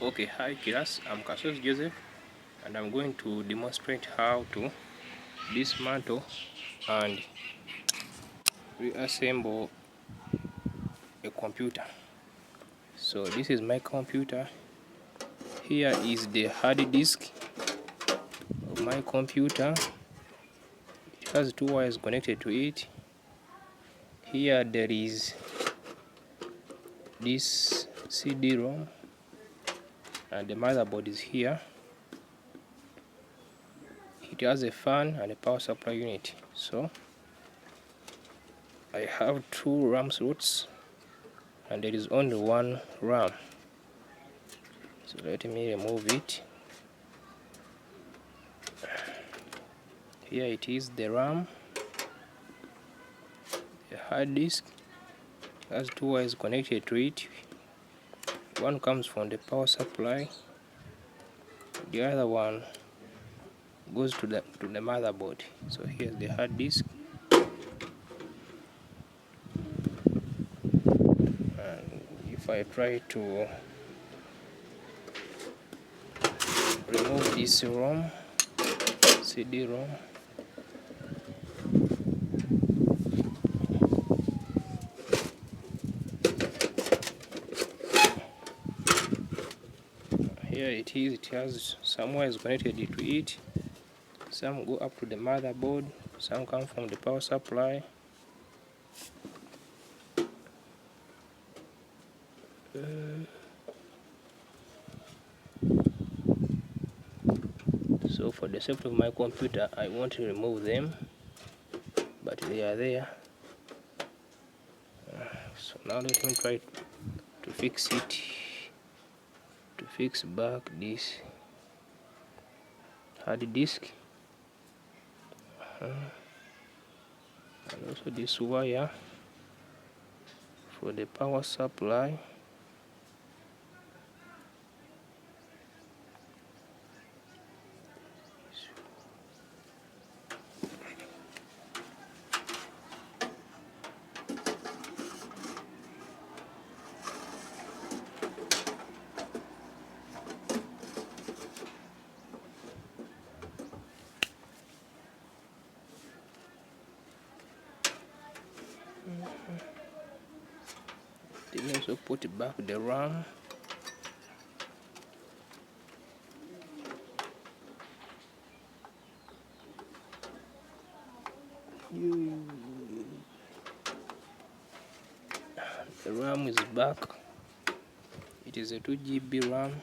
Okay, hi class, I'm Kasozi Joseph, and I'm going to demonstrate how to dismantle and reassemble a computer. So this is my computer. Here is the hard disk of my computer. It has two wires connected to it. Here there is this CD-ROM, and the motherboard is here. It has a fan and a power supply unit. So I have two RAM slots, and there is only one RAM. So let me remove it. Here it is, the RAM. The hard disk has two wires connected to it. One comes from the power supply, the other one goes to the motherboard. So here's the hard disk, and if I try to remove this ROM, CD-ROM, here it is. It has some wires connected to it. Some go up to the motherboard, some come from the power supply. So for the safety of my computer, I want to remove them, but they are there. So now let me try to fix it, to fix back this hard disk, and also this wire for the power supply. Then also put back the RAM. The RAM is back. It is a 2 GB RAM.